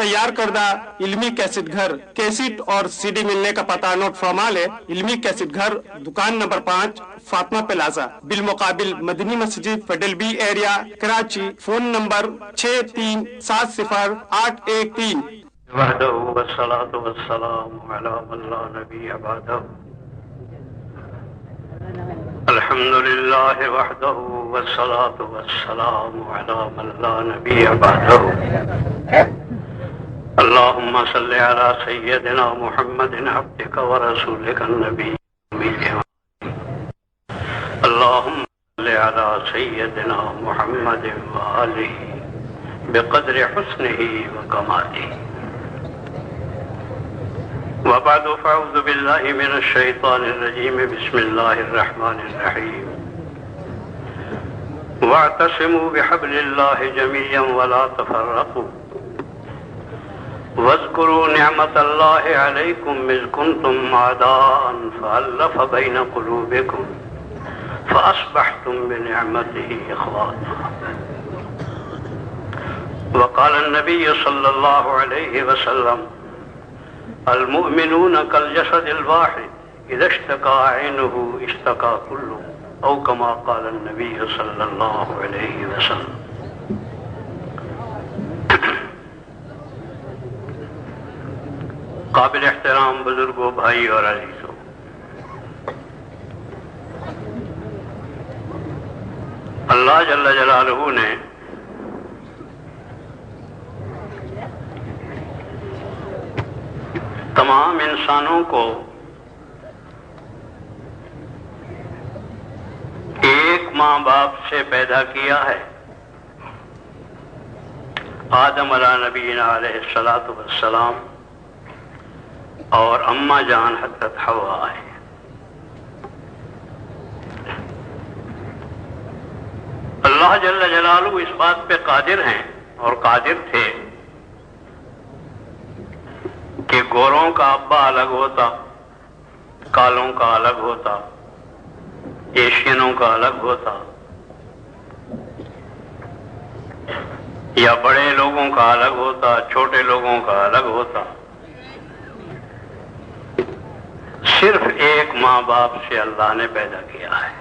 تیار کردہ علمی کیسٹ گھر کیسٹ اور سی ڈی ملنے کا پتہ نوٹ فرما لے۔ علمی کیسٹ گھر، دکان نمبر 5، فاطمہ پلازا، بالمقابل مدنی مسجد، feudal be area, Karachi. Phone number 63708113۔ وحده والصلاة والسلام على من لا نبي بعده. الحمد لله وحده والصلاة والسلام على من لا نبي بعده. اللهم صل على سيدنا محمد عبدك ورسولك النبي. اللهم صل على سيدنا محمد وآله بقدر حسنه وكماله. وبعد فأعوذ بالله من الشيطان الرجيم. بسم الله الرحمن الرحيم. واعتصموا بحبل الله جميعا ولا تفرقوا واذكروا نعمة الله عليكم إذ كنتم أعداء فألف بين قلوبكم فأصبحتم بنعمته إخوانا. وقال النبي صلى الله عليه وسلم: المؤمنون كالجسد الواحد إذا اشتكى عينه اشتكى كله، أو كما قال النبي صلى الله عليه وسلم. قابل احترام بزرگوں، بھائی اور عزیزوں، اللہ جل جلالہ نے تمام انسانوں کو ایک ماں باپ سے پیدا کیا ہے. آدم علیہ نبینا علیہ الصلاۃ والسلام اور اماں جان حضرت حوا ہے. اللہ جل جلالہ اس بات پہ قادر ہیں اور قادر تھے کہ گوروں کا ابا الگ ہوتا، کالوں کا الگ ہوتا، ایشینوں کا الگ ہوتا، یا بڑے لوگوں کا الگ ہوتا، چھوٹے لوگوں کا الگ ہوتا. صرف ایک ماں باپ سے اللہ نے پیدا کیا ہے.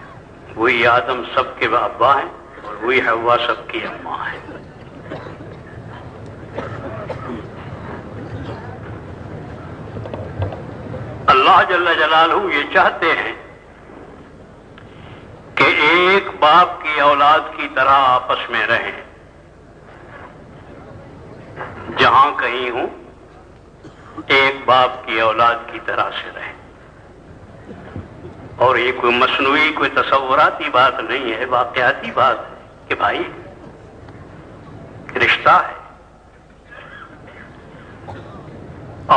وہی آدم سب کے ابا ہیں اور وہی حوا سب کی اماں ہیں. اللہ جل جلالہ یہ چاہتے ہیں کہ ایک باپ کی اولاد کی طرح آپس میں رہیں. جہاں کہیں ہوں ایک باپ کی اولاد کی طرح سے رہیں. اور یہ کوئی مصنوعی کوئی تصوراتی بات نہیں ہے، واقعاتی بات ہے کہ بھائی رشتہ ہے.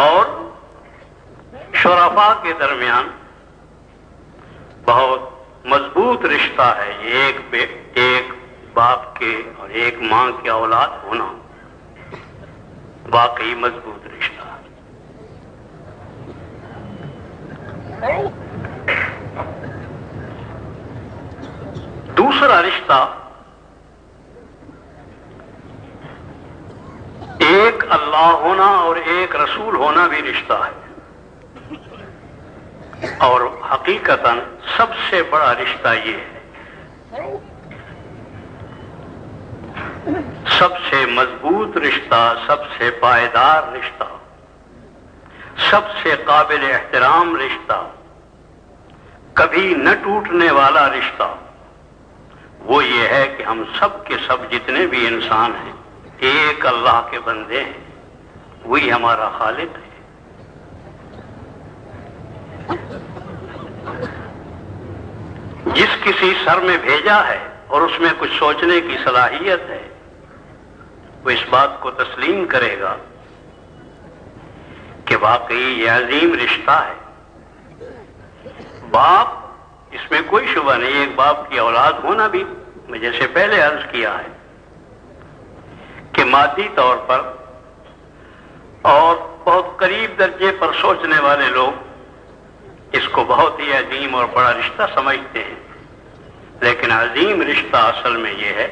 اور شرفاء کے درمیان بہت مضبوط رشتہ ہے. یہ ایک باپ کے اور ایک ماں کی اولاد ہونا واقعی مضبوط رشتہ ہے. دوسرا رشتہ ایک اللہ ہونا اور ایک رسول ہونا بھی رشتہ ہے. اور حقیقتاً سب سے بڑا رشتہ یہ ہے، سب سے مضبوط رشتہ، سب سے پائیدار رشتہ، سب سے قابل احترام رشتہ، کبھی نہ ٹوٹنے والا رشتہ وہ یہ ہے کہ ہم سب کے سب جتنے بھی انسان ہیں ایک اللہ کے بندے ہیں. وہی ہمارا خالق ہے. جس کسی سر میں بھیجا ہے اور اس میں کچھ سوچنے کی صلاحیت ہے وہ اس بات کو تسلیم کرے گا کہ واقعی یہ عظیم رشتہ ہے. باپ، اس میں کوئی شبہ نہیں، ایک باپ کی اولاد ہونا بھی، میں جیسے پہلے عرض کیا ہے کہ مادی طور پر اور بہت قریب درجے پر سوچنے والے لوگ اس کو بہت ہی عظیم اور بڑا رشتہ سمجھتے ہیں. لیکن عظیم رشتہ اصل میں یہ ہے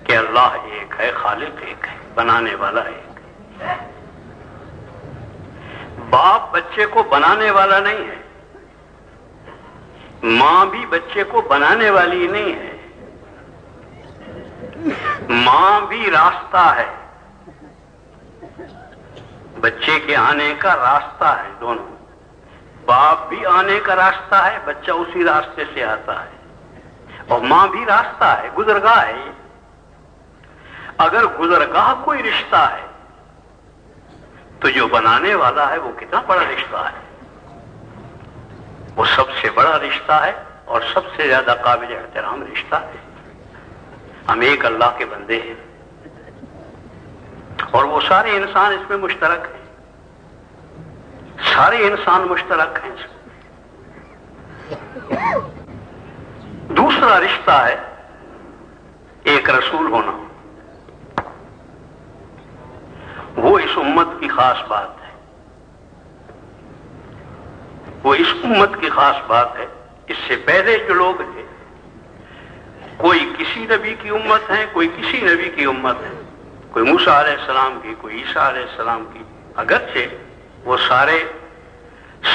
کہ اللہ ایک ہے، خالق ایک ہے، بنانے والا ایک ہے. باپ بچے کو بنانے والا نہیں ہے، ماں بھی بچے کو بنانے والی نہیں ہے، ماں بھی راستہ ہے، بچے کے آنے کا راستہ ہے دونوں، باپ بھی آنے کا راستہ ہے، بچہ اسی راستے سے آتا ہے، اور ماں بھی راستہ ہے، گزرگاہ ہے یہ۔ اگر گزرگاہ کوئی رشتہ ہے تو جو بنانے والا ہے وہ کتنا بڑا رشتہ ہے، وہ سب سے بڑا رشتہ ہے اور سب سے زیادہ قابل احترام رشتہ ہے۔ ہم ایک اللہ کے بندے ہیں اور وہ سارے انسان اس میں مشترک ہیں، سارے انسان مشترک ہیں اس میں۔ دوسرا رشتہ ہے ایک رسول ہونا، وہ اس امت کی خاص بات ہے، وہ اس امت کی خاص بات ہے۔ اس سے پہلے جو لوگ تھے، کوئی کسی نبی کی امت ہے، کوئی کسی نبی کی امت ہے، کوئی موسیٰ علیہ السلام کی، کوئی عیسیٰ علیہ السلام کی، اگرچہ وہ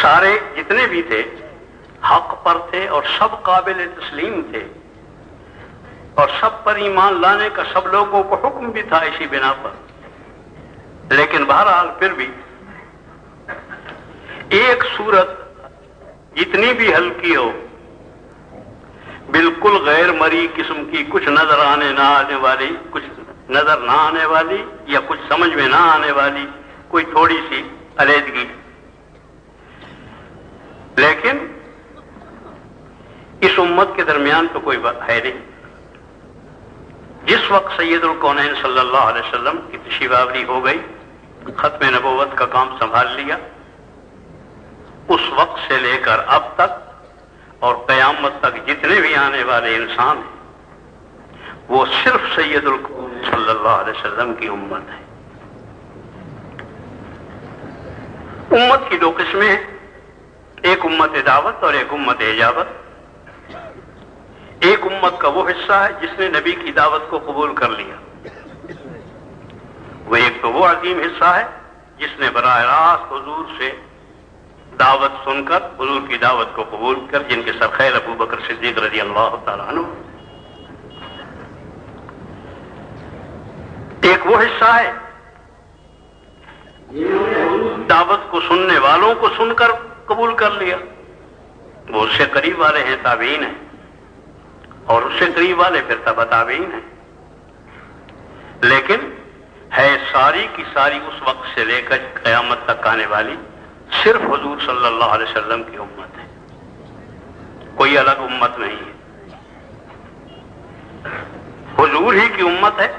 سارے جتنے بھی تھے حق پر تھے اور سب قابل تسلیم تھے اور سب پر ایمان لانے کا سب لوگوں کو حکم بھی تھا اسی بنا پر، لیکن بہرحال پھر بھی ایک صورت جتنی بھی ہلکی ہو، بالکل غیر مری قسم کی، کچھ نظر نہ آنے والی، کچھ نظر نہ آنے والی یا کچھ سمجھ میں نہ آنے والی کوئی تھوڑی سی علیحدگی، لیکن اس امت کے درمیان تو کوئی بات ہے نہیں۔ جس وقت سید الکونین صلی اللہ علیہ وسلم کی تشریف آوری ہو گئی، ختم نبوت کا کام سنبھال لیا، اس وقت سے لے کر اب تک اور قیامت تک جتنے بھی آنے والے انسان ہیں وہ صرف سید الکونین صلی اللہ علیہ وسلم کی امت ہے۔ امت کی دو قسمیں ہیں، ایک امت دعوت اور ایک امت اجابت۔ ایک امت کا وہ حصہ ہے جس نے نبی کی دعوت کو قبول کر لیا، وہ ایک تو وہ عظیم حصہ ہے جس نے براہ راست حضور سے دعوت سن کر حضور کی دعوت کو قبول کر، جن کے سرخیر ابو بکر صدیق رضی اللہ تعالیٰ عنہ۔ ایک وہ حصہ ہے دعوت کو سننے والوں کو سن کر قبول کر لیا، وہ اس سے قریب والے ہیں، تابعین ہیں، اور اس سے قریب والے پھر تبع تابعین ہیں، لیکن ہے ساری کی ساری اس وقت سے لے کر قیامت تک آنے والی صرف حضور صلی اللہ علیہ وسلم کی امت ہے، کوئی الگ امت نہیں ہے۔ حضور ہی کی امت ہے،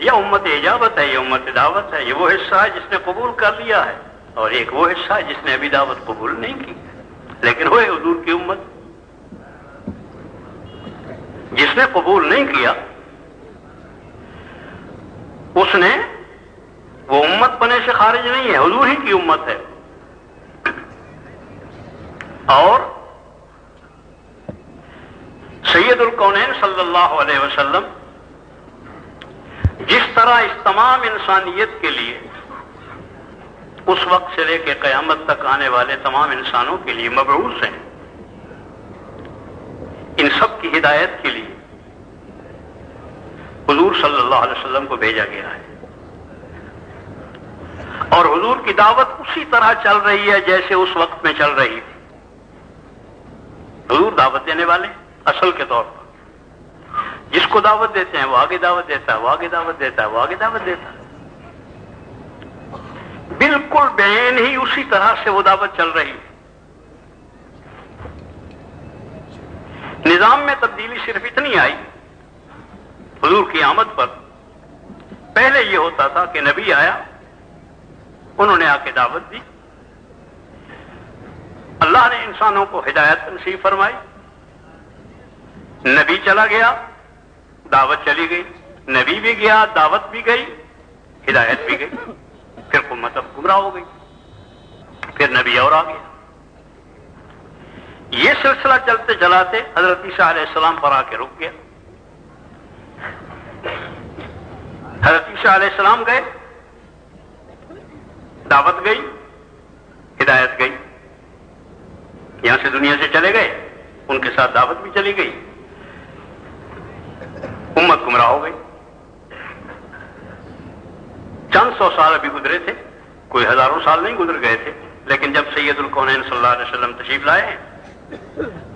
یا امت اجابت ہے، یا امت دعوت ہے۔ یہ وہ حصہ ہے جس نے قبول کر لیا ہے، اور ایک وہ حصہ ہے جس نے ابھی دعوت قبول نہیں کی، لیکن ہوئے حضور کی امت۔ جس نے قبول نہیں کیا اس نے وہ امت بنے سے خارج نہیں ہے، حضور ہی کی امت ہے۔ اور سید الکونین صلی اللہ علیہ وسلم جس طرح اس تمام انسانیت کے لیے اس وقت سے لے کے قیامت تک آنے والے تمام انسانوں کے لیے مبعوث ہیں، ان سب کی ہدایت کے لیے حضور صلی اللہ علیہ وسلم کو بھیجا گیا ہے، اور حضور کی دعوت اسی طرح چل رہی ہے جیسے اس وقت میں چل رہی تھی۔ حضور دعوت دینے والے اصل کے طور پر، جس کو دعوت دیتے ہیں وہ آگے دعوت دیتا ہے، وہ آگے دعوت دیتا ہے، وہ آگے دعوت دیتا ہے، بالکل بعین ہی اسی طرح سے وہ دعوت چل رہی ہے۔ نظام میں تبدیلی صرف اتنی آئی حضور کی آمد پر۔ پہلے یہ ہوتا تھا کہ نبی آیا، انہوں نے آ کے دعوت دی، اللہ نے انسانوں کو ہدایت نصیب فرمائی، نبی چلا گیا، دعوت چلی گئی، نبی بھی گیا، دعوت بھی گئی، ہدایت بھی گئی، پھر امت اب گمراہ ہو گئی، پھر نبی اور آ گیا۔ یہ سلسلہ چلتے چلاتے حضرت عیسیٰ علیہ السلام پر آ کے رک گیا۔ حضرت عیسیٰ علیہ السلام گئے، دعوت گئی، ہدایت گئی، یہاں سے دنیا سے چلے گئے، ان کے ساتھ دعوت بھی چلی گئی، امت گمراہ ہو گئی۔ چند سو سال ابھی گزرے تھے، کوئی ہزاروں سال نہیں گزر گئے تھے، لیکن جب سید الکونین صلی اللہ علیہ وسلم تشریف لائے ہیں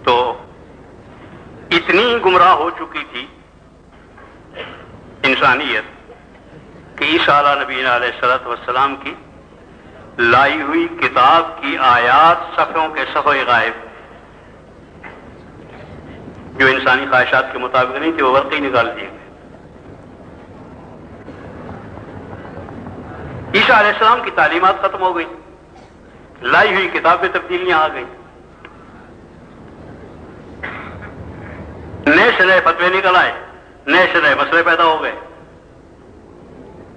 تو اتنی گمراہ ہو چکی تھی انسانیت کہ عیسیٰ علیہ نبی علیہ الصلوۃ والسلام کی لائی ہوئی کتاب کی آیات صفحوں کے صفحے غائب، جو انسانی خواہشات کے مطابق نہیں تھے وہ ورقی نکال دیے گئے۔ عیسیٰ علیہ السلام کی تعلیمات ختم ہو گئی، لائی ہوئی کتاب میں تبدیلیاں آ گئی، نئے سے نئے فتوے نکل آئے، نئے سے نئے مسئلے پیدا ہو گئے،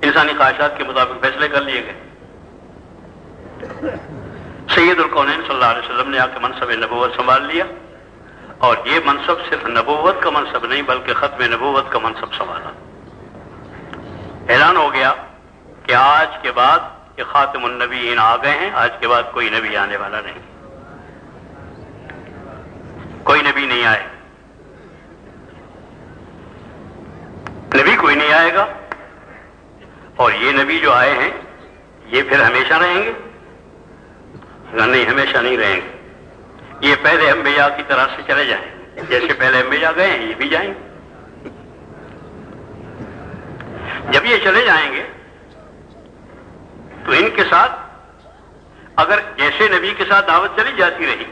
انسانی خواہشات کے مطابق فیصلے کر لیے گئے۔ سید الکونین صلی اللہ علیہ وسلم نے آ کے منصب نبوت سنبھال لیا، اور یہ منصب صرف نبوت کا منصب نہیں بلکہ ختم نبوت کا منصب سنبھالا۔ اعلان ہو گیا کہ آج کے بعد یہ خاتم النبیین آ گئے ہیں، آج کے بعد کوئی نبی آنے والا نہیں، کوئی نبی نہیں آئے، نبی کوئی نہیں آئے گا، اور یہ نبی جو آئے ہیں یہ پھر ہمیشہ رہیں گے؟ نہیں، ہمیشہ نہیں رہیں گے، یہ پہلے انبیاء کی طرح سے چلے جائیں گے، جیسے پہلے انبیاء گئے ہیں یہ بھی جائیں گے۔ جب یہ چلے جائیں گے تو ان کے ساتھ اگر جیسے نبی کے ساتھ دعوت چلی جاتی رہی،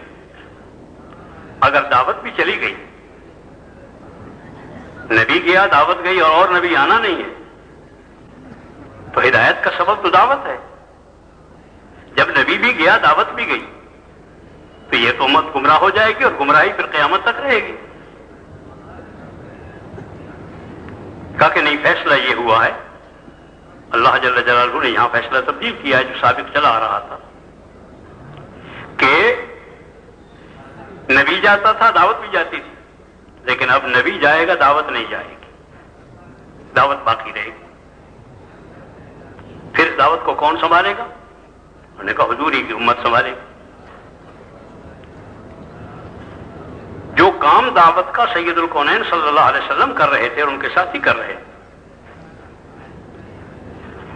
اگر دعوت بھی چلی گئی، نبی گیا دعوت گئی اور نبی آنا نہیں ہے، تو ہدایت کا سبب تو دعوت ہے۔ جب نبی بھی گیا دعوت بھی گئی تو یہ تو امت گمراہ ہو جائے گی، اور گمراہی پھر قیامت تک رہے گی۔ کہا کہ نہیں، فیصلہ یہ ہوا ہے، اللہ جل جلالہ نے یہاں فیصلہ تبدیل کیا ہے جو سابق چلا آ رہا تھا، کہ نبی جاتا تھا دعوت بھی جاتی تھی، لیکن اب نبی جائے گا دعوت نہیں جائے گی، دعوت باقی رہے گی۔ پھر دعوت کو کون سنبھالے گا؟ انہوں نے کہا حضور ہی کی امت سنبھالے گی۔ جو کام دعوت کا سید الکونین صلی اللہ علیہ وسلم کر رہے تھے اور ان کے ساتھی کر رہے تھے،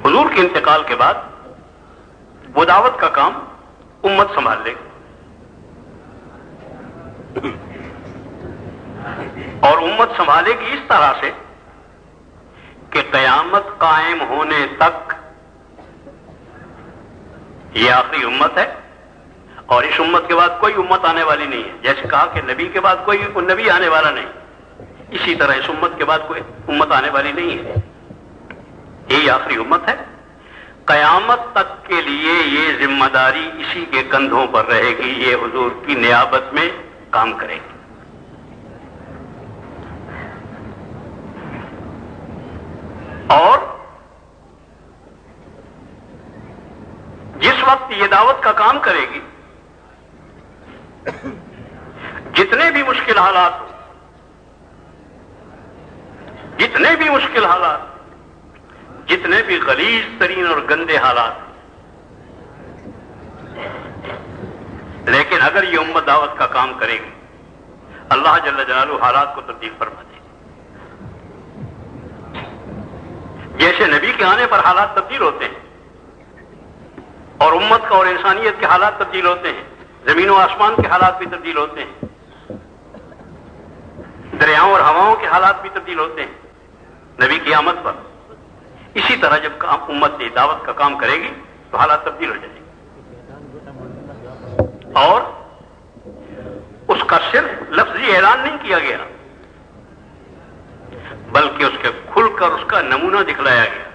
حضور کے انتقال کے بعد وہ دعوت کا کام امت سنبھال لے گی، اور امت سنبھالے گی اس طرح سے کہ قیامت قائم ہونے تک یہ آخری امت ہے، اور اس امت کے بعد کوئی امت آنے والی نہیں ہے۔ جیسے کہا کہ نبی کے بعد کوئی نبی آنے والا نہیں، اسی طرح اس امت کے بعد کوئی امت آنے والی نہیں ہے، یہی آخری امت ہے۔ قیامت تک کے لیے یہ ذمہ داری اسی کے کندھوں پر رہے گی، یہ حضور کی نیابت میں کام کرے گی۔ اور جس وقت یہ دعوت کا کام کرے گی، جتنے بھی مشکل حالات، جتنے بھی مشکل حالات، جتنے بھی غلیظ ترین اور گندے حالات، لیکن اگر یہ امت دعوت کا کام کرے گی، اللہ جل جلالہ حالات کو تبدیل فرما دے گا۔ جیسے نبی کے آنے پر حالات تبدیل ہوتے ہیں، اور امت کا اور انسانیت کے حالات تبدیل ہوتے ہیں، زمین و آسمان کے حالات بھی تبدیل ہوتے ہیں، دریاؤں اور ہواؤں کے حالات بھی تبدیل ہوتے ہیں نبی کی آمد پر، اسی طرح جب امت دعوت کا کام کرے گی تو حالات تبدیل ہو جائیں گے، اور اس کا صرف لفظی اعلان نہیں کیا گیا بلکہ اس کے کھل کر اس کا نمونہ دکھلایا گیا،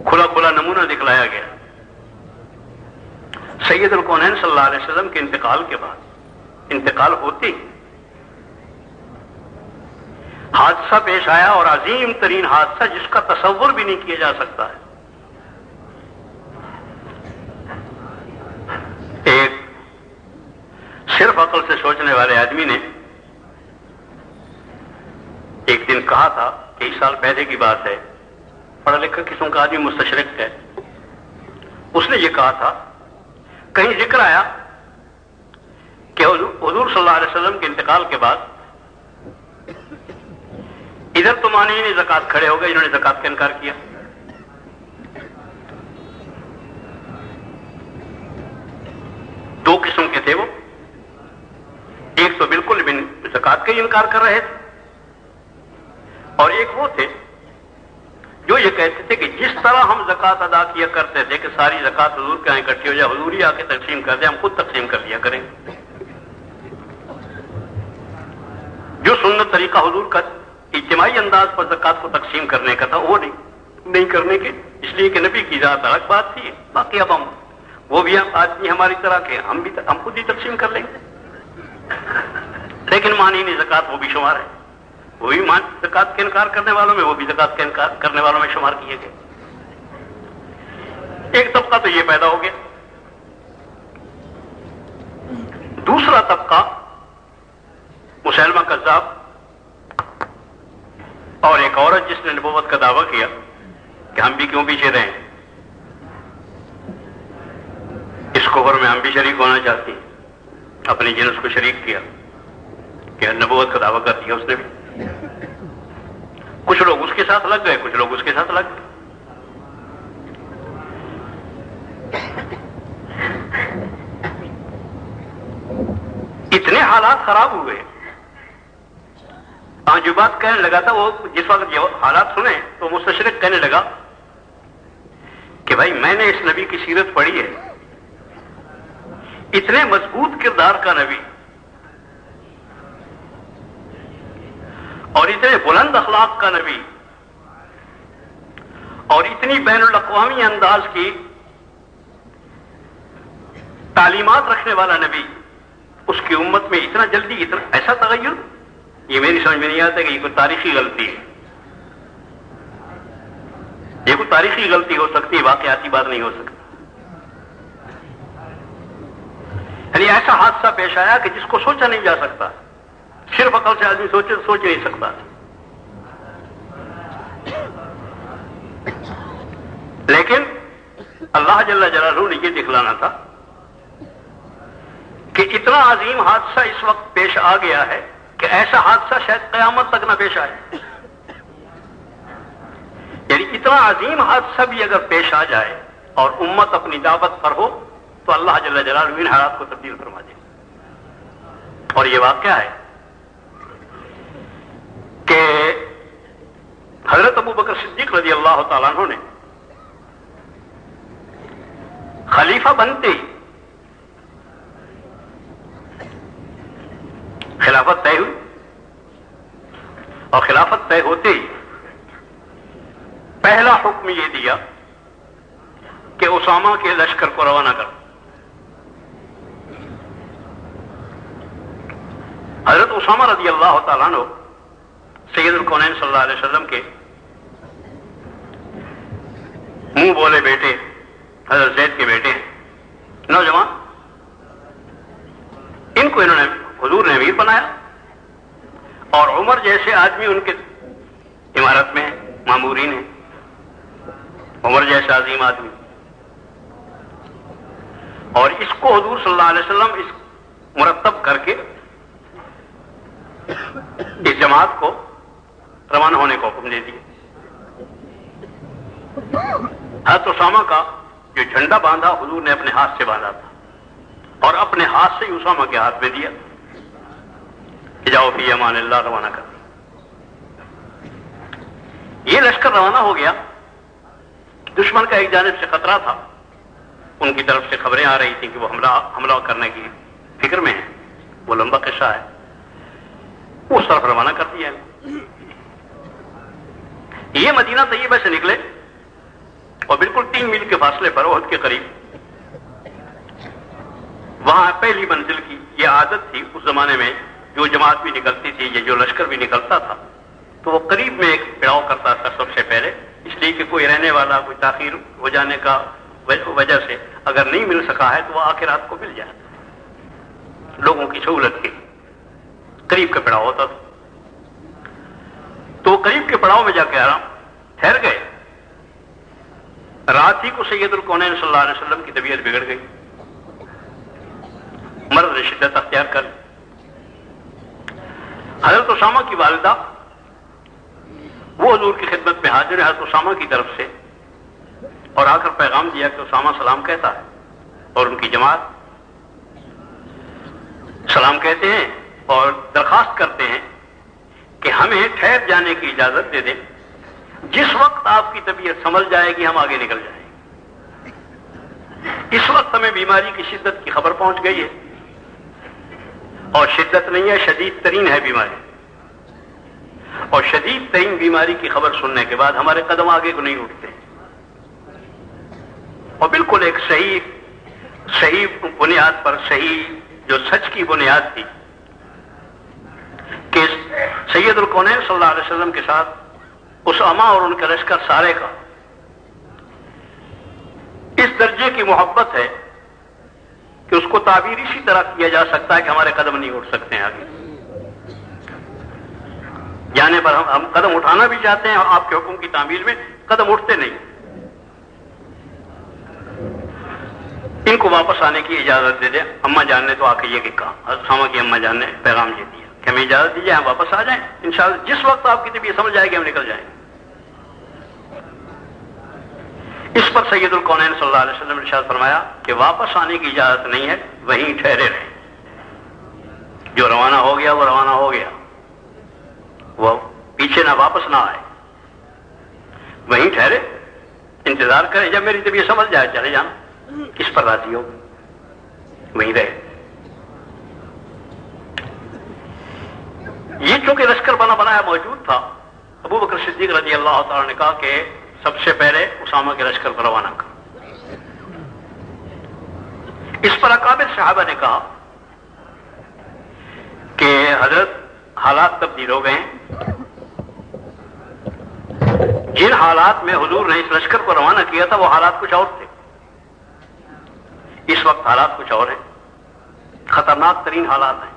کھلا کھلا نمونہ دکھلایا گیا۔ سید الکونین صلی اللہ علیہ وسلم کے انتقال کے بعد، انتقال ہوتے ہی حادثہ پیش آیا، اور عظیم ترین حادثہ جس کا تصور بھی نہیں کیا جا سکتا ہے۔ ایک صرف عقل سے سوچنے والے آدمی نے ایک دن کہا تھا، کئی سال پہلے کی بات ہے، پڑھا لکھا قسم کا آدمی، مستشرق ہے، اس نے یہ کہا تھا کہیں ذکر آیا کہ حضور صلی اللہ علیہ وسلم کے انتقال کے بعد ادھر تو مانعین زکوٰۃ کھڑے ہو گئے جنہوں نے زکوٰۃ کا انکار کیا. دو قسم کے تھے وہ. ایک تو بالکل بھی زکوٰۃ کا ہی انکار کر رہے تھے اور ایک وہ تھے جو یہ کہتے تھے کہ جس طرح ہم زکوٰۃ ادا کیا کرتے تھے کہ ساری زکوٰۃ حضور کے یہاں اکٹھی ہو جائے, حضور ہی آ کے تقسیم کر دیں, ہم خود تقسیم کر لیا کریں. جو سنت طریقہ حضور کا اجتماعی انداز پر زکوٰۃ کو تقسیم کرنے کا تھا وہ نہیں کرنے کے, اس لیے کہ نبی کی ذات الگ بات تھی. باقی اب ہم وہ بھی آدمی ہماری طرح کے, ہم خود ہی تقسیم کر لیں گے. لیکن مانعین زکوٰۃ وہ بھی شمار ہے, وہ بھی زکوٰۃ کے انکار کرنے والوں میں, وہ بھی زکوٰۃ کے انکار کرنے والوں میں شمار کیے گئے. ایک طبقہ تو یہ پیدا ہو گیا. دوسرا طبقہ مسلمہ کذاب اور ایک عورت جس نے نبوت کا دعویٰ کیا کہ ہم بھی کیوں پیچھے رہیں, اس کفر میں ہم بھی شریک ہونا چاہتی ہیں. اپنی جنس کو شریک کیا کہ نبوت کا دعویٰ کر دیا اس نے بھی. کچھ لوگ اس کے ساتھ لگ گئے, کچھ لوگ اس کے ساتھ لگ گئے. اتنے حالات خراب ہوئے. جو بات کہنے لگا تھا وہ جس وقت یہ حالات سنے تو مستشرق کہنے لگا کہ بھائی میں نے اس نبی کی سیرت پڑھی ہے, اتنے مضبوط کردار کا نبی اور اتنے بلند اخلاق کا نبی اور اتنی بین الاقوامی انداز کی تعلیمات رکھنے والا نبی, اس کی امت میں اتنا جلدی اتنا ایسا تغیر, یہ میری سمجھ میں نہیں آتا کہ یہ کوئی تاریخی غلطی ہے. یہ کوئی تاریخی غلطی ہو سکتی ہے, واقعاتی بات نہیں ہو سکتی. یعنی ایسا حادثہ پیش آیا کہ جس کو سوچا نہیں جا سکتا, صرف عقل سے آدمی سوچ نہیں سکتا. لیکن اللہ جل جلالہ نے یہ دکھلانا تھا کہ اتنا عظیم حادثہ اس وقت پیش آ گیا ہے کہ ایسا حادثہ شاید قیامت تک نہ پیش آئے. یعنی اتنا عظیم حادثہ بھی اگر پیش آ جائے اور امت اپنی دعوت پر ہو تو اللہ جل جلالہ ان حالات کو تبدیل فرما دے. اور یہ واقعہ ہے کہ حضرت ابو بکر صدیق رضی اللہ تعالیٰ عنہ نے خلیفہ بنتے ہی خلافت طے ہوئی, اور خلافت طے ہوتے ہی پہلا حکم یہ دیا کہ اسامہ کے لشکر کو روانہ کرو. حضرت اسامہ رضی اللہ تعالیٰ عنہ سید الکونین صلی اللہ علیہ وسلم کے منہ بولے بیٹے, حضرت زید کے بیٹے ہیں, نوجوان. ان کو انہوں نے حضور نے امیر بنایا, اور عمر جیسے آدمی ان کے عمارت میں مامورین ہیں. عمر جیسا عظیم آدمی, اور اس کو حضور صلی اللہ علیہ وسلم اس مرتب کر کے اس جماعت کو روانہ ہونے کو حکم دے دیا. حضرت اسامہ کا جو جھنڈا باندھا حضور نے اپنے ہاتھ سے باندھا تھا, اور اپنے ہاتھ سے اسامہ کے ہاتھ میں دیا کہ جاؤ فی امان اللہ, روانہ کر. یہ لشکر روانہ ہو گیا. دشمن کا ایک جانب سے خطرہ تھا, ان کی طرف سے خبریں آ رہی تھیں کہ وہ حملہ کرنے کی فکر میں ہیں. وہ لمبا قصہ ہے, اس طرف روانہ کر دیا. یہ مدینہ طیبہ سے نکلے اور بالکل 3 میل کے فاصلے پر احد کے قریب, وہاں پہلی منزل کی یہ عادت تھی اس زمانے میں, جو جماعت بھی نکلتی تھی یا جو لشکر بھی نکلتا تھا تو وہ قریب میں ایک پڑاؤ کرتا تھا سب سے پہلے, اس لیے کہ کوئی رہنے والا کوئی تاخیر ہو جانے کا وجہ سے اگر نہیں مل سکا ہے تو وہ آ کے رات کو مل جائے. لوگوں کی سہولت کے قریب کا پڑاؤ ہوتا تھا. تو قریب کے پڑاؤ میں جا کے آرام ٹھہر گئے. رات ہی کو سید الکونین صلی اللہ علیہ وسلم کی طبیعت بگڑ گئی. مرض نے شدت اختیار کر لی۔ حضرت اسامہ کی والدہ وہ حضور کی خدمت میں حاضر ہے حضرت اسامہ کی طرف سے، اور آ کر پیغام دیا کہ اسامہ سلام کہتا ہے، اور ان کی جماعت سلام کہتے ہیں اور درخواست کرتے ہیں کہ ہمیں ٹھہر جانے کی اجازت دے دیں، جس وقت آپ کی طبیعت سنبھل جائے گی ہم آگے نکل جائیں گے۔ اس وقت ہمیں بیماری کی شدت کی خبر پہنچ گئی ہے، اور شدت نہیں ہے، شدید ترین ہے بیماری، اور شدید ترین بیماری کی خبر سننے کے بعد ہمارے قدم آگے کو نہیں اٹھتے، اور بالکل ایک صحیح بنیاد پر، صحیح جو سچ کی بنیاد تھی کہ سید الکونین صلی اللہ علیہ وسلم کے ساتھ اسامہ اور ان کے لشکر سارے کا اس درجے کی محبت ہے کہ اس کو تعبیر اسی طرح کیا جا سکتا ہے کہ ہمارے قدم نہیں اٹھ سکتے ہیں آگے جانے پر، ہم قدم اٹھانا بھی چاہتے ہیں اور آپ کے حکم کی تعمیل میں قدم اٹھتے نہیں۔ ان کو واپس آنے کی اجازت دے دیں۔ اماں جان نے تو آ کے یہ کہا، اسامہ کی اماں جان نے پیغام یہ دیا کہ ہمیں اجازت دیجیے ہم واپس آ جائیں، انشاءاللہ جس وقت آپ کی طبیعت سمجھ جائے گی ہم نکل جائیں گے۔ اس پر سید الکونین صلی اللہ علیہ وسلم نے ارشاد فرمایا کہ واپس آنے کی اجازت نہیں ہے، وہیں ٹھہرے رہیں، جو روانہ ہو گیا وہ روانہ ہو گیا، وہ پیچھے نہ واپس نہ آئے، وہیں ٹھہرے، انتظار کریں، جب میری طبیعت سمجھ جائے چلے جانا، اس پر راضی ہو، وہیں رہے۔ یہ چونکہ لشکر بنایا موجود تھا، ابو بکر صدیق رضی اللہ تعالی نے کہا کہ سب سے پہلے اسامہ کے لشکر کو روانہ کر۔ اس پر اکابر صحابہ نے کہا کہ حضرت حالات تبدیل ہو گئے ہیں، جن حالات میں حضور نے اس لشکر کو روانہ کیا تھا وہ حالات کچھ اور تھے، اس وقت حالات کچھ اور ہیں، خطرناک ترین حالات ہیں،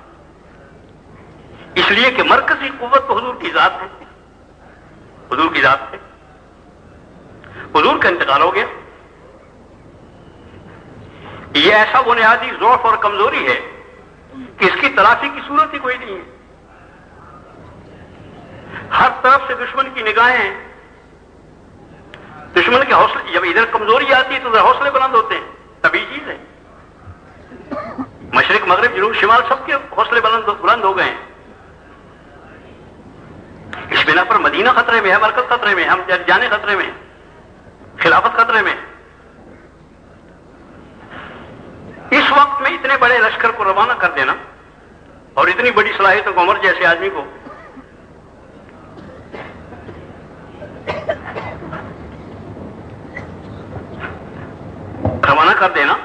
اس لیے کہ مرکزی قوت تو حضور کی ذات ہے، حضور کی ذات ہے، حضور کا انتقال ہو گیا، یہ ایسا بنیادی ضعف اور کمزوری ہے کہ اس کی تلافی کی صورت ہی کوئی نہیں ہے، ہر طرف سے دشمن کی نگاہیں ہیں، دشمن کے حوصلے، جب ادھر کمزوری آتی ہے تو ادھر حوصلے بلند ہوتے ہیں، طبیعی چیز ہے، مشرق مغرب جنوب شمال سب کے حوصلے بلند ہو گئے ہیں، اس بنا پر مدینہ خطرے میں ہے، مرکز خطرے میں، ہم جانے خطرے میں، خلافت خطرے میں۔ اس وقت میں اتنے بڑے لشکر کو روانہ کر دینا اور اتنی بڑی صلاحیتوں کو عمر جیسے آدمی کو روانہ کر دینا،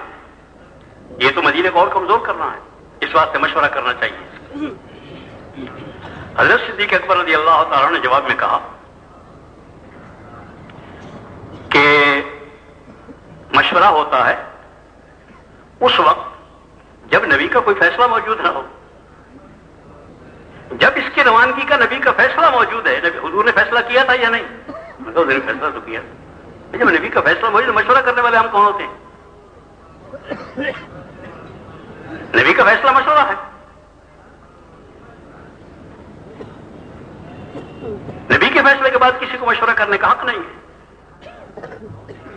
یہ تو مدینے کو اور کمزور کرنا ہے، اس واسطے مشورہ کرنا چاہیے۔ حضرت صدیق اکبر رضی اللہ تعالیٰ نے جواب میں کہا کہ مشورہ ہوتا ہے اس وقت جب نبی کا کوئی فیصلہ موجود نہ ہو، جب اس کی روانگی کا نبی کا فیصلہ موجود ہے، حضور نے فیصلہ کیا تھا یا نہیں؟ حضور نے فیصلہ تو کیا، جب نبی کا فیصلہ موجود ہے، مشورہ کرنے والے ہم کون ہوتے ہیں؟ نبی کا فیصلہ مشورہ ہے، نبی کے فیصلے کے بعد کسی کو مشورہ کرنے کا حق نہیں ہے،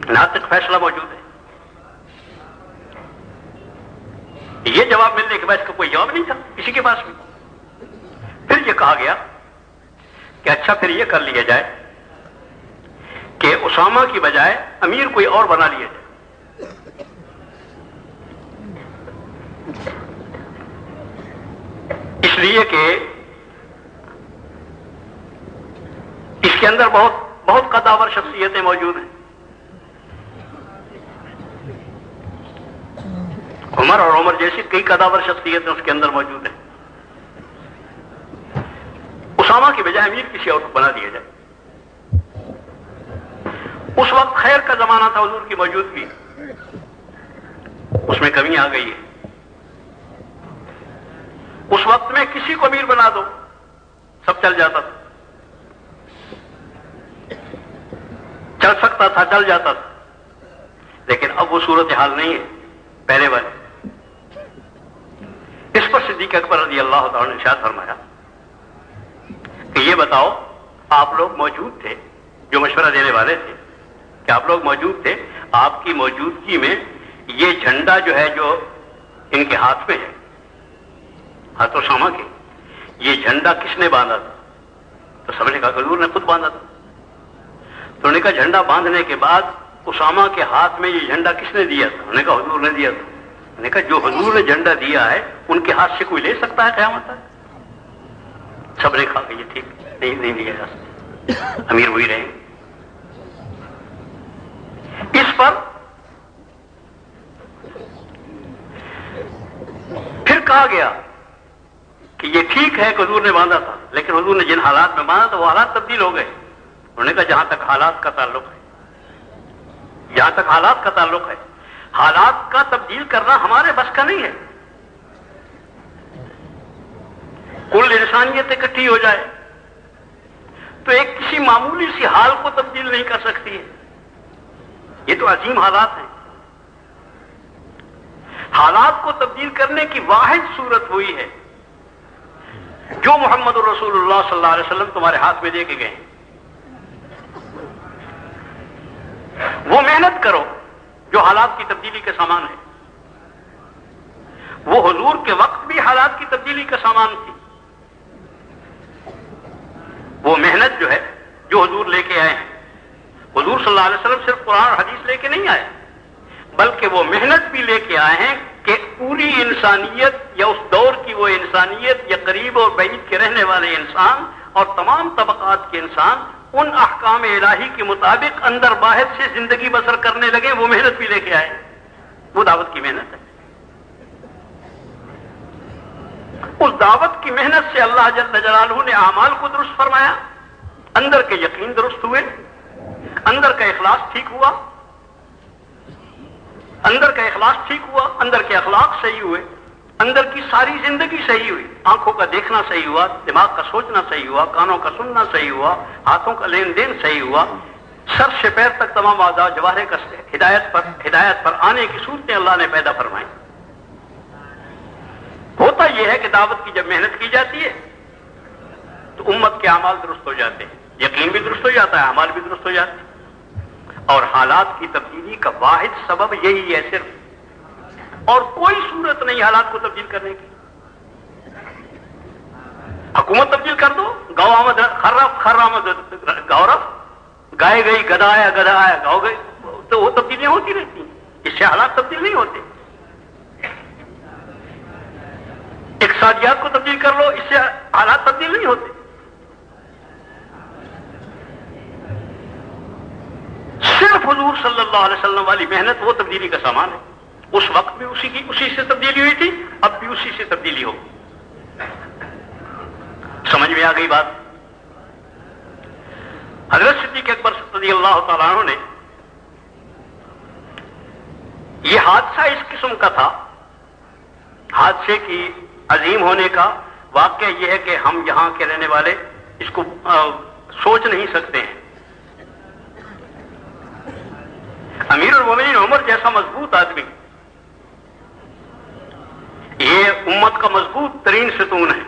ناطق فیصلہ موجود ہے۔ یہ جواب ملنے کے بعد اس کا کوئی جواب نہیں تھا کسی کے پاس بھی۔ پھر یہ کہا گیا کہ اچھا پھر یہ کر لیا جائے کہ اسامہ کی بجائے امیر کوئی اور بنا لیا جائے، اس لیے کہ اس کے اندر بہت قداور شخصیتیں موجود ہیں، عمر اور عمر جیسی کئی قداور شخصیتیں اس کے اندر موجود ہیں، اسامہ کی بجائے امیر کسی اور کو بنا دیا جائے۔ اس وقت خیر کا زمانہ تھا، حضور کی موجودگی، اس میں کمی آ گئی ہے، اس وقت میں کسی کو امیر بنا دو سب چل جاتا تھا، چل سکتا تھا، چل جاتا تھا، لیکن اب وہ صورتحال نہیں ہے پہلے والی۔ اس پر صدیق اکبر رضی اللہ تعالیٰ نے ارشاد فرمایا کہ یہ بتاؤ آپ لوگ موجود تھے، جو مشورہ دینے والے تھے، کہ آپ لوگ موجود تھے، آپ کی موجودگی میں یہ جھنڈا جو ہے جو ان کے ہاتھ میں ہے، ہاتھ اسامہ کے، یہ جھنڈا کس نے باندھا تھا؟ تو سب نے کہا کہ حضور نے خود باندھا تھا۔ تو انہوں نے کہا جھنڈا باندھنے کے بعد اسامہ کے ہاتھ میں یہ جھنڈا کس نے دیا تھا؟ انہوں نے کہا حضور نے دیا تھا۔ انہوں نے کہا جو حضور نے جھنڈا دیا ہے ان کے ہاتھ سے کوئی لے سکتا ہے قیامت تک؟ سب نے کہا کہ یہ ٹھیک نہیں لیا جا سکتا، امیر وہی رہیں۔ اس پر پھر کہا گیا کہ یہ ٹھیک ہے کہ حضور نے باندھا تھا، لیکن حضور نے جن حالات میں باندھا تھا وہ حالات تبدیل ہو گئے۔ انہوں نے کہا جہاں تک حالات کا تعلق ہے، جہاں تک حالات کا تعلق ہے، حالات کا تبدیل کرنا ہمارے بس کا نہیں ہے۔ کل انسانیت اکٹھی ہو جائے تو ایک کسی معمولی سی حال کو تبدیل نہیں کر سکتی ہے، یہ تو عظیم حالات ہیں۔ حالات کو تبدیل کرنے کی واحد صورت ہوئی ہے جو محمد الرسول اللہ صلی اللہ علیہ وسلم تمہارے ہاتھ میں دے کے گئے۔ وہ محنت کرو جو حالات کی تبدیلی کا سامان ہے۔ وہ حضور کے وقت بھی حالات کی تبدیلی کا سامان تھی۔ وہ محنت جو ہے جو حضور لے کے آئے ہیں، حضور صلی اللہ علیہ وسلم صرف قرآن اور حدیث لے کے نہیں آئے، بلکہ وہ محنت بھی لے کے آئے ہیں کہ پوری انسانیت یا اس دور کی وہ انسانیت یا قریب اور بعید کے رہنے والے انسان اور تمام طبقات کے انسان ان احکام الہی کے مطابق اندر باہر سے زندگی بسر کرنے لگے۔ وہ محنت بھی لے کے آئے، وہ دعوت کی محنت ہے۔ اس دعوت کی محنت سے اللہ جل جلالہ نے اعمال کو درست فرمایا، اندر کے یقین درست ہوئے، اندر کا اخلاص ٹھیک ہوا، اندر کا اخلاص ٹھیک ہوا، اندر کے اخلاق صحیح ہوئے، اندر کی ساری زندگی صحیح ہوئی، آنکھوں کا دیکھنا صحیح ہوا، دماغ کا سوچنا صحیح ہوا، کانوں کا سننا صحیح ہوا، ہاتھوں کا لین دین صحیح ہوا، سر سے پیر تک تمام اعضاء جوارح کا ہدایت پر آنے کی صورتیں اللہ نے پیدا فرمائیں۔ ہوتا یہ ہے کہ دعوت کی جب محنت کی جاتی ہے تو امت کے اعمال درست ہو جاتے ہیں، یقین بھی درست ہو جاتا ہے، اعمال بھی درست ہو جاتے ہیں، اور حالات کی تبدیلی کا واحد سبب یہی ہے صرف، اور کوئی صورت نہیں حالات کو تبدیل کرنے کی۔ حکومت تبدیل کر دو، گاؤ آمد خر آمد گورف، گائے گئی گدا آیا گاؤ گئے، تو وہ تبدیلیاں ہوتی رہتی ہیں، اس سے حالات تبدیل نہیں ہوتے۔ اقتصادیات کو تبدیل کر لو، اس سے حالات تبدیل نہیں ہوتے۔ صرف حضور صلی اللہ علیہ وسلم والی محنت وہ تبدیلی کا سامان ہے۔ اس وقت بھی اسی سے تبدیلی ہوئی تھی، اب بھی اسی سے تبدیلی ہو۔ سمجھ میں آ گئی بات؟ حضرت صدیق اکبر رضی اللہ تعالیٰ عنہ نے یہ حادثہ اس قسم کا تھا، حادثے کی عظیم ہونے کا واقعہ یہ ہے کہ ہم یہاں کے رہنے والے اس کو سوچ نہیں سکتے ہیں۔ امیر المومنین عمر جیسا مضبوط آدمی، یہ امت کا مضبوط ترین ستون ہے،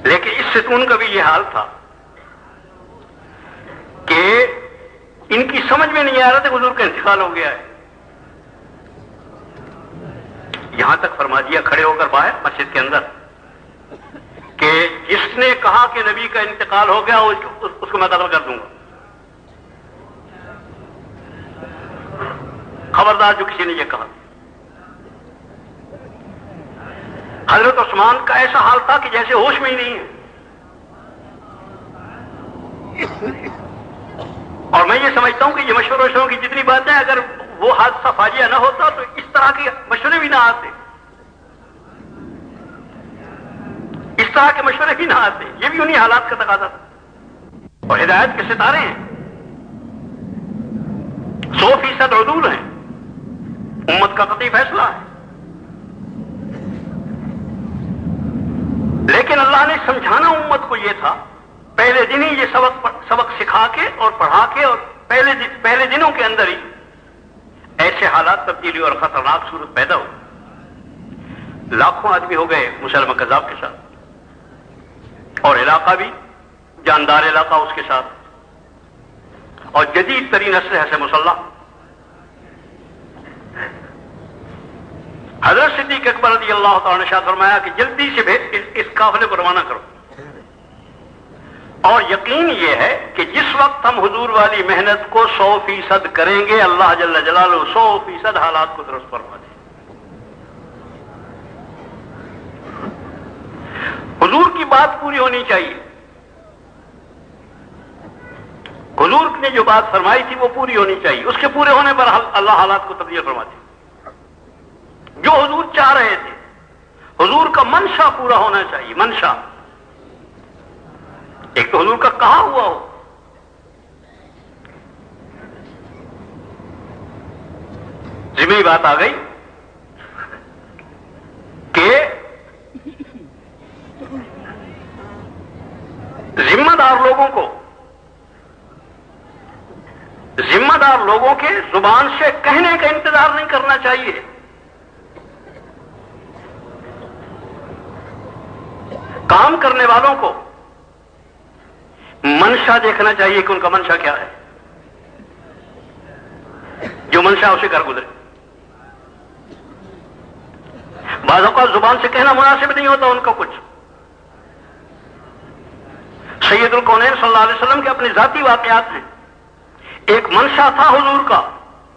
لیکن اس ستون کا بھی یہ حال تھا کہ ان کی سمجھ میں نہیں آ رہا تھا کہ حضور کا انتقال ہو گیا ہے۔ یہاں تک فرما دیا کھڑے ہو کر باہر مسجد کے اندر کہ جس نے کہا کہ نبی کا انتقال ہو گیا اس کو میں قتل کر دوں گا، خبردار جو کسی نے یہ کہا۔ حضرت عثمان کا ایسا حال تھا کہ جیسے ہوش میں ہی نہیں ہے، اور میں یہ سمجھتا ہوں کہ یہ مشوروں کی جتنی باتیں اگر وہ حادثہ فاجعہ نہ ہوتا تو اس طرح کے مشورے بھی نہ آتے، اس طرح کے مشورے بھی نہ آتے، یہ بھی انہی حالات کا تقاضا تھا۔ اور ہدایت کے ستارے ہیں، 100% عدول ہیں، امت کا قطعی فیصلہ ہے، لیکن اللہ نے سمجھانا امت کو یہ تھا، پہلے دن ہی یہ سبق سکھا کے اور پڑھا کے اور پہلے دنوں کے اندر ہی ایسے حالات تبدیلی اور خطرناک صورت پیدا ہو. لاکھوں آدمی ہو گئے مسلمہ کذاب کے ساتھ، اور علاقہ بھی جاندار علاقہ اس کے ساتھ، اور جدید ترین اسلحے سے مسلح. حضرت صدیق اکبر رضی اللہ تعالیٰ نے ارشاد فرمایا کہ جلدی سے اس قافلے کو روانہ کرو. اور یقین یہ ہے کہ جس وقت ہم حضور والی محنت کو 100% کریں گے، اللہ جل جلالہ 100% حالات کو درست فرما دیں. حضور کی بات پوری ہونی چاہیے. حضور نے جو بات فرمائی تھی وہ پوری ہونی چاہیے. اس کے پورے ہونے پر اللہ حالات کو تبدیل فرماتے. جو حضور چاہ رہے تھے، حضور کا منشا پورا ہونا چاہیے. منشا ایک تو حضور کا کہا ہوا ہو، ذمہ بات آ گئی کہ ذمہ دار لوگوں کے زبان سے کہنے کا انتظار نہیں کرنا چاہیے. کام کرنے والوں کو منشا دیکھنا چاہیے کہ ان کا منشا کیا ہے. جو منشا اسے کر گزرے. بعض اوقات زبان سے کہنا مناسب نہیں ہوتا ان کا کچھ. سید الکونین صلی اللہ علیہ وسلم کے اپنے ذاتی واقعات ہیں. ایک منشا تھا حضور کا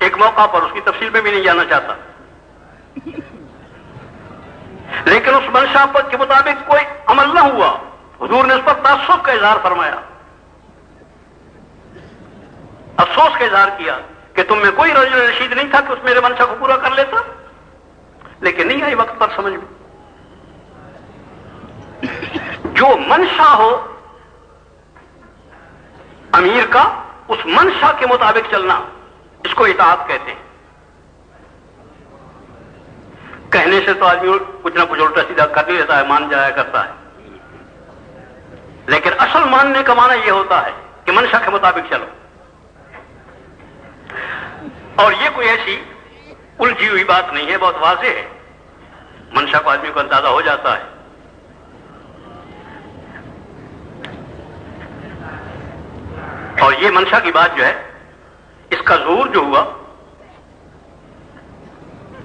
ایک موقع پر، اس کی تفصیل میں بھی نہیں جانا چاہتا، لیکن اس منشا پر کے مطابق کوئی عمل نہ ہوا. حضور نے اس پر تعصب کا اظہار فرمایا، افسوس کا اظہار کیا کہ تم میں کوئی رجل رشید نہیں تھا کہ اس میرے منشا کو پورا کر لیتا. لیکن نہیں آئی وقت پر سمجھ میں. جو منشا ہو امیر کا، اس منشا کے مطابق چلنا، اس کو اطاعت کہتے ہیں. کہنے سے تو آدمی کچھ نہ کچھ الٹا سیدھا کر لیتا ہے، مان جایا کرتا ہے، لیکن اصل ماننے کا معنی یہ ہوتا ہے کہ منشا کے مطابق چلو. اور یہ کوئی ایسی الجھی ہوئی بات نہیں ہے، بہت واضح ہے. منشا کو آدمی کو اندازہ ہو جاتا ہے. اور یہ منشا کی بات جو ہے، اس کا ظہور جو ہوا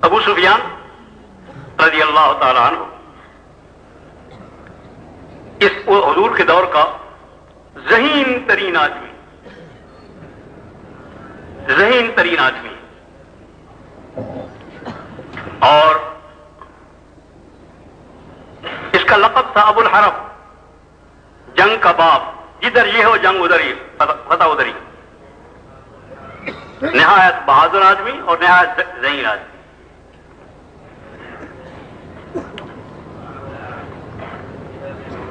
ابو سفیان رضی اللہ تعالیٰ عنہ، اس حضور کے دور کا ذہین ترین آدمی اور اس کا لقب تھا ابو الحرب، جنگ کا باپ. جدھر یہ ہو جنگ ادھر ہی، فتح ادھر ہی. نہایت بہادر آدمی اور نہایت ذہین آدمی.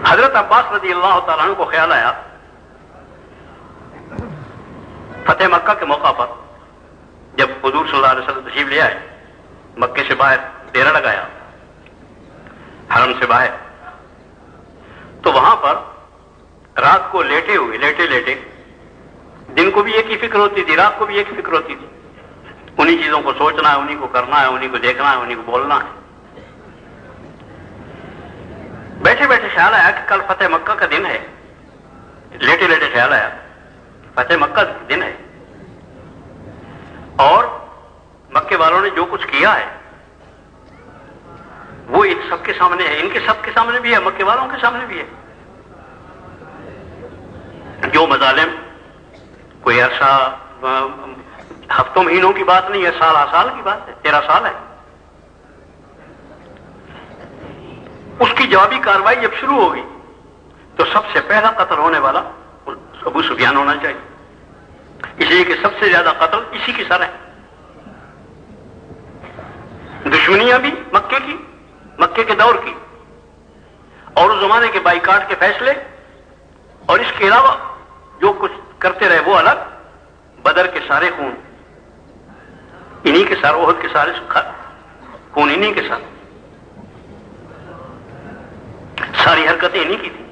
حضرت عباس رضی اللہ تعالیٰ عنہ کو خیال آیا فتح مکہ کے موقع پر، جب حضور صلی اللہ علیہ وسلم تشریف لے آئے، مکے سے باہر ڈیرا لگایا حرم سے باہر، تو وہاں پر رات کو لیٹے دن کو بھی ایک ہی فکر ہوتی تھی، رات کو بھی ایک ہی فکر ہوتی تھی. انہی چیزوں کو سوچنا ہے، انہی کو کرنا ہے، انہی کو دیکھنا ہے، انہی کو بولنا ہے. بیٹھے بیٹھے خیال آیا کہ کل فتح مکہ کا دن ہے. لیٹے خیال آیا فتح مکہ کا دن ہے، اور مکے والوں نے جو کچھ کیا ہے وہ ان سب کے سامنے ہے. ان کے سب کے سامنے بھی ہے، مکے والوں کے سامنے بھی ہے. جو مظالم کوئی عرصہ ہفتوں مہینوں کی بات نہیں ہے، سال کی بات ہے، 13 سال ہے. اس کی جوابی کارروائی جب شروع ہوگی تو سب سے پہلا قتل ہونے والا ابو سفیان ہونا چاہیے، اس لیے کہ سب سے زیادہ قتل اسی کی سر ہے. دشمنیاں بھی مکے کے دور کی، اور اس زمانے کے بائیکاٹ کے فیصلے، اور اس کے علاوہ جو کچھ کرتے رہے وہ الگ. بدر کے سارے خون انہی کے ساتھ، احد کے سارے خون انہی کے ساتھ، ساری حرکتیں انہی کی تھی.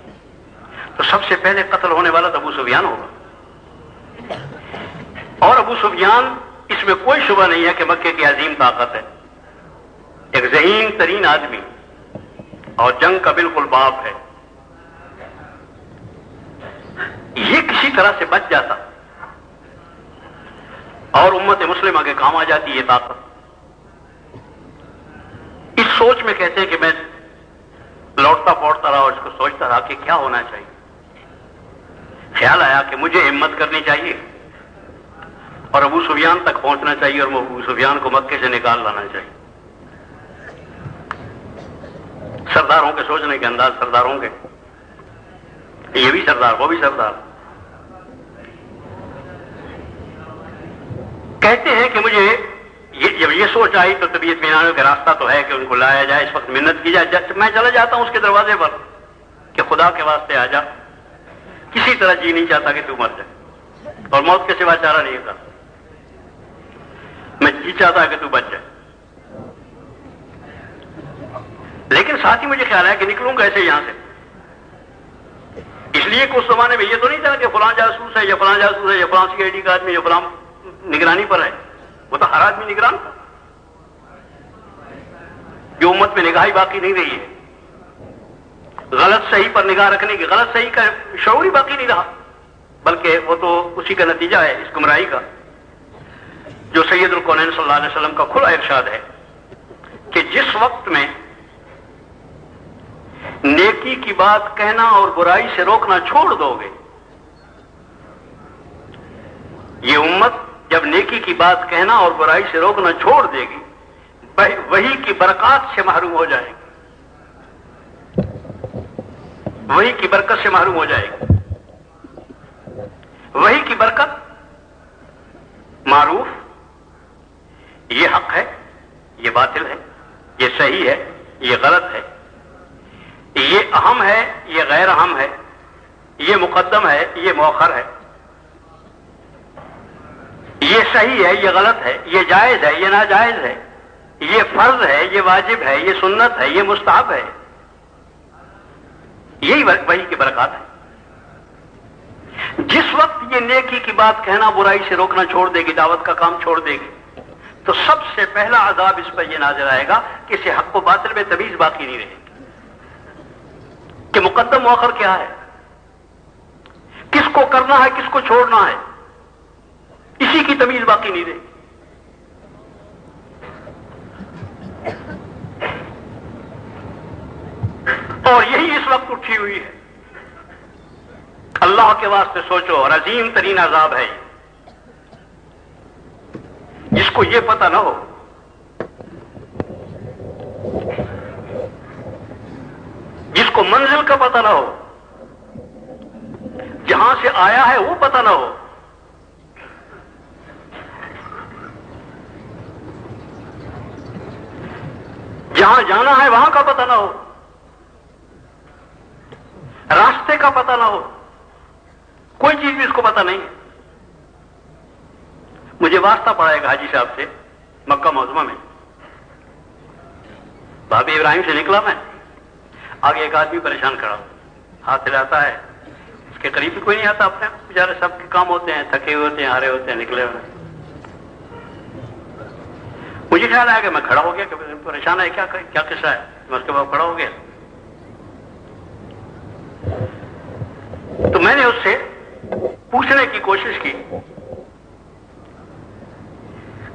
تو سب سے پہلے قتل ہونے والا تو ابو سفیان ہوگا. اور ابو سفیان اس میں کوئی شبہ نہیں ہے کہ مکے کی عظیم طاقت ہے، ایک ذہین ترین آدمی اور جنگ کا بالکل باپ ہے، یہ کسی طرح سے بچ جاتا اور امت مسلمہ کے کام آ جاتی یہ طاقت۔ اس سوچ میں کہتے ہیں کہ میں لوٹتا پوٹتا رہا اور اس کو سوچتا رہا کہ کیا ہونا چاہیے۔ خیال آیا کہ مجھے ہمت کرنی چاہیے اور ابو سفیان تک پہنچنا چاہیے اور ابو سفیان کو مکے سے نکال لانا چاہیے۔ سرداروں کے سوچنے کے انداز، سرداروں کے، یہ بھی سردار وہ بھی سردار، کہتے ہیں کہ مجھے جب یہ سوچ آئی تو طبیعت اطمینان کا راستہ تو ہے کہ ان کو لایا جائے، اس وقت محنت کی جائے۔ میں چلا جاتا ہوں اس کے دروازے پر کہ خدا کے واسطے آ جا، کسی طرح جی نہیں چاہتا کہ تو مر جائے اور موت کے سوا چارہ نہیں ہوتا، میں جی چاہتا کہ تو بچ جائے، لیکن ساتھ ہی مجھے خیال ہے کہ نکلوں کیسے یہاں سے، اس لیے کہ اس زمانے میں یہ تو نہیں تھا کہ فلاں جاسوس ہے یا فلاں جاسوس ہے یا فلاں سی آئی ڈی کا آدمی یا فلاں نگرانی پر ہے، وہ تو ہر آدمی نگران تھا، جو امت میں نگاہی باقی نہیں رہی ہے، غلط صحیح پر نگاہ رکھنے کی، غلط صحیح کا شعور ہی باقی نہیں رہا، بلکہ وہ تو اسی کا نتیجہ ہے اس گمراہی کا، جو سید الکونین صلی اللہ علیہ وسلم کا کھلا ارشاد ہے کہ جس وقت میں نیکی کی بات کہنا اور برائی سے روکنا چھوڑ دو گے، یہ امت جب نیکی کی بات کہنا اور برائی سے روکنا چھوڑ دے گی، وہی کی برکات سے محروم ہو جائے گی، وہی کی برکت سے محروم ہو جائے گی۔ وہی کی برکت، معروف، یہ حق ہے، یہ باطل ہے، یہ صحیح ہے، یہ غلط ہے، یہ اہم ہے، یہ غیر اہم ہے، یہ مقدم ہے، یہ مؤخر ہے، یہ صحیح ہے، یہ غلط ہے، یہ جائز ہے، یہ ناجائز ہے، یہ فرض ہے، یہ واجب ہے، یہ سنت ہے، یہ مستحب ہے، یہی وہی کی برکات ہے۔ جس وقت یہ نیکی کی بات کہنا برائی سے روکنا چھوڑ دے گی، دعوت کا کام چھوڑ دے گی، تو سب سے پہلا عذاب اس پر یہ نازل آئے گا کہ اسے حق و باطل میں تمیز باقی نہیں رہے گی کہ مقدم مؤخر کیا ہے، کس کو کرنا ہے، کس کو چھوڑنا ہے، اسی کی تمیز باقی نہیں رہے گی۔ اور یہی اس وقت اٹھی ہوئی ہے۔ اللہ کے واسطے سوچو، اور عظیم ترین عذاب ہے جس کو یہ پتہ نہ ہو، جس کو منزل کا پتہ نہ ہو، جہاں سے آیا ہے وہ پتہ نہ ہو، جہاں جانا ہے وہاں کا پتہ نہ ہو، راستے کا پتہ نہ ہو، کوئی چیز بھی اس کو پتہ نہیں ہے۔ مجھے واسطہ پڑا ایک حاجی صاحب سے مکہ معظمہ میں، بابی ابراہیم سے نکلا میں، آگے ایک آدمی پریشان کھڑا ہاتھ ہلاتا ہے، اس کے قریب بھی کوئی نہیں آتا، اپنے بیچارے سب کے کام ہوتے ہیں، تھکے ہوئے ہوتے ہیں، ہارے ہوتے ہیں، نکلے ہوئے۔ مجھے خیال آیا کہ میں کھڑا ہو گیا کہ پریشان ہے، کیا قصہ ہے، میں اس کے بعد کھڑا ہو گیا۔ تو میں نے اس سے پوچھنے کی کوشش کی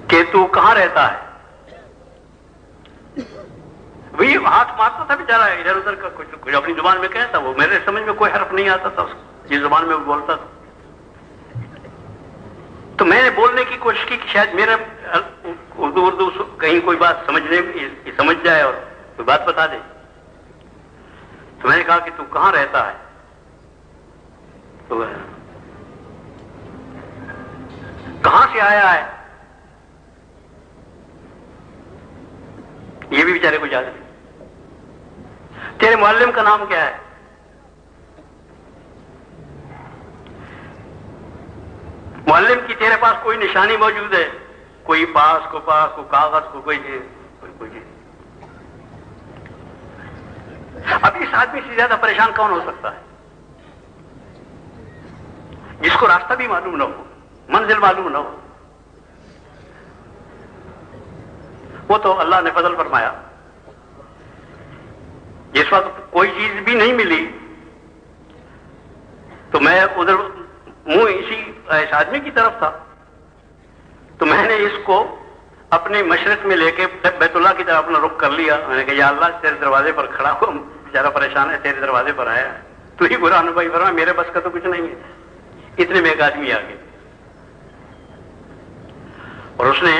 کہ تو کہاں رہتا ہے؟ وہی ہاتھ مارتا تھا بیچارہ، ادھر ادھر کا کچھ اپنی زبان میں کہتا، وہ میرے سمجھ میں کوئی حرف نہیں آتا تھا اس کو، جس زبان میں وہ بولتا تھا۔ تو میں نے بولنے کی کوشش کی کہ شاید میرا اردو کہیں کوئی بات سمجھ جائے اور کوئی بات بتا دے۔ تو میں نے کہا کہ تو کہاں رہتا ہے؟ تو کہاں سے آیا ہے؟ یہ بھی بیچارے کو یاد نہیں۔ تیرے معلم کا نام کیا ہے؟ معلم کی تیرے پاس کوئی نشانی موجود ہے؟ کوئی پاس کو کاغذ کو کوئی چیز؟ اب اس آدمی سے زیادہ پریشان کون ہو سکتا ہے جس کو راستہ بھی معلوم نہ ہو، منزل معلوم نہ ہو، وہ تو اللہ نے فضل فرمایا، جس وقت کوئی چیز بھی نہیں ملی تو میں ادھر منہ اس آدمی کی طرف تھا، تو میں نے اس کو اپنے مشرق میں لے کے بیت اللہ کی طرف اپنا رخ کر لیا. میں نے کہا یا اللہ تیرے دروازے پر کھڑا ہو، بیچارہ پریشان ہے، تیرے دروازے پر آیا ہے، تو ہی قرآن بھائی فرما میرے بس کا تو کچھ نہیں ہے. اتنے میں ایک آدمی آ گیا اور اس نے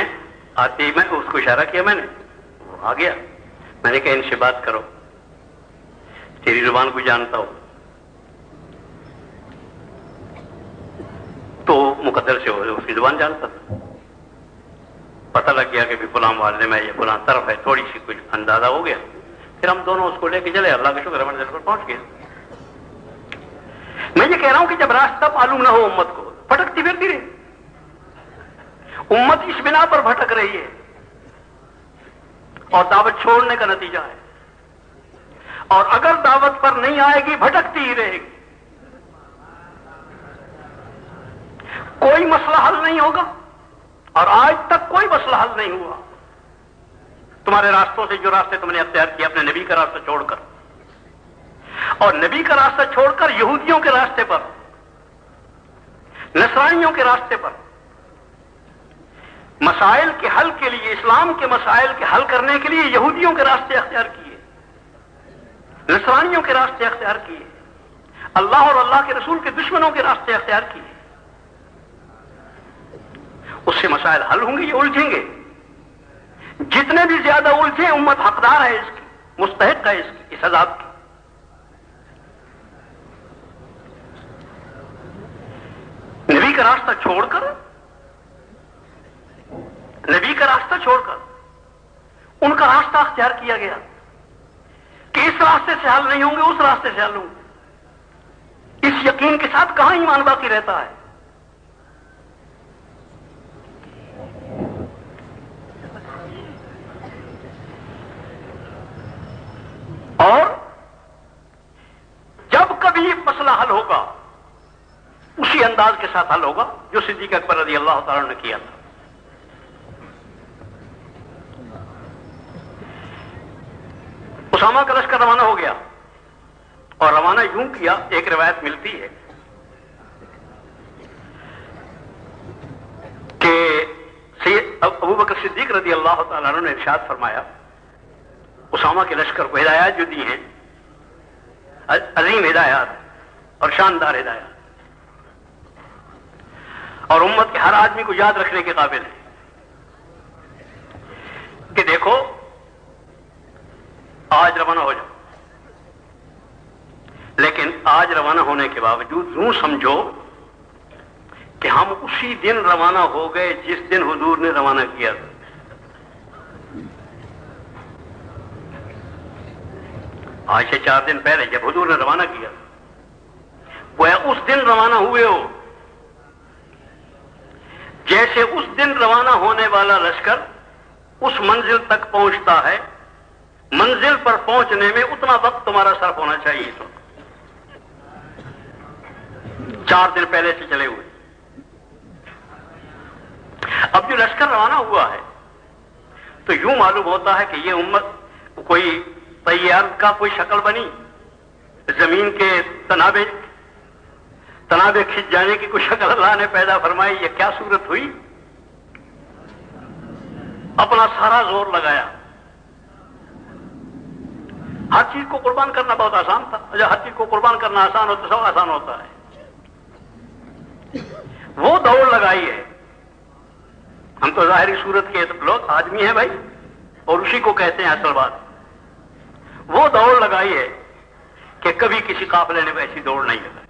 آتے ہی میں اس کو اشارہ کیا، میں نے وہ آ گیا. میں نے کہا ان سے بات کرو، تیری زبان کو جانتا ہو. تو مقدر سے اس کی زبان جانتا تھا. پتہ لگ گیا کہ بھی فلاں والے میں یہ فلاں طرف ہے، تھوڑی سی کچھ اندازہ ہو گیا. پھر ہم دونوں اس کو لے کے چلے، اللہ کا شکر ہے منزل پر پہنچ گئے. میں یہ کہہ رہا ہوں کہ جب راستہ معلوم نہ ہو امت کو، بھٹکتی پھرتی رہے. امت اس بنا پر بھٹک رہی ہے اور دعوت چھوڑنے کا نتیجہ ہے. اور اگر دعوت پر نہیں آئے گی بھٹکتی ہی رہے گی. کوئی مسئلہ حل نہیں ہوگا، اور آج تک کوئی مسئلہ حل نہیں ہوا تمہارے راستوں سے، جو راستے تم نے اختیار کیے اپنے نبی کا راستہ چھوڑ کر، اور نبی کا راستہ چھوڑ کر یہودیوں کے راستے پر، نصرانیوں کے راستے پر. مسائل کے حل کے لیے، اسلام کے مسائل کے حل کرنے کے لیے یہودیوں کے راستے اختیار کیے، نصرانیوں کے راستے اختیار کیے، اللہ اور اللہ کے رسول کے دشمنوں کے راستے اختیار کیے. اس سے مسائل حل ہوں گے یہ الجھیں گے. جتنے بھی زیادہ الجھیں امت حقدار ہے اس کی، مستحق ہے اس عذاب کی. نبی کا راستہ چھوڑ کر، نبی کا راستہ چھوڑ کر ان کا راستہ اختیار کیا گیا کہ اس راستے سے حل نہیں ہوں گے، اس راستے سے حل ہوں گے. اس یقین کے ساتھ کہاں ایمان باقی رہتا ہے؟ اور جب کبھی مسئلہ حل ہوگا اسی انداز کے ساتھ حل ہوگا جو صدیق اکبر رضی اللہ تعالیٰ نے کیا تھا. اسامہ کا لشکر روانہ ہو گیا اور روانہ یوں کیا، ایک روایت ملتی ہے کہ سید ابو بکر صدیق رضی اللہ تعالیٰ عنہ نے ارشاد فرمایا، اسامہ کے لشکر کو ہدایات جو دی ہیں عظیم ہدایات اور شاندار ہدایات، اور امت کے ہر آدمی کو یاد رکھنے کے قابل ہے کہ دیکھو آج روانہ ہو جاؤ، لیکن آج روانہ ہونے کے باوجود یوں سمجھو کہ ہم اسی دن روانہ ہو گئے جس دن حضور نے روانہ کیا تھا. آج سے 4 دن پہلے جب حضور نے روانہ کیا وہ اس دن روانہ ہوئے ہو، جیسے اس دن روانہ ہونے والا لشکر اس منزل تک پہنچتا ہے، منزل پر پہنچنے میں اتنا وقت تمہارا صرف ہونا چاہیے. تو 4 دن پہلے سے چلے ہوئے. اب جو لشکر روانہ ہوا ہے تو یوں معلوم ہوتا ہے کہ یہ امت کوئی طیار کا کوئی شکل بنی، زمین کے تنابے کھنچ جانے کی کوئی شکل اللہ نے پیدا فرمائی. یہ کیا صورت ہوئی؟ اپنا سارا زور لگایا. ہر چیز کو قربان کرنا بہت آسان تھا. جب ہر چیز کو قربان کرنا آسان ہوتا سب آسان ہوتا ہے. وہ دوڑ لگائی ہے. ہم تو ظاہری صورت کے لوگ آدمی ہیں بھائی، اور اسی کو کہتے ہیں اصل بات. وہ دوڑ لگائی ہے کہ کبھی کسی قافلے نے ویسی دوڑ نہیں لگائی.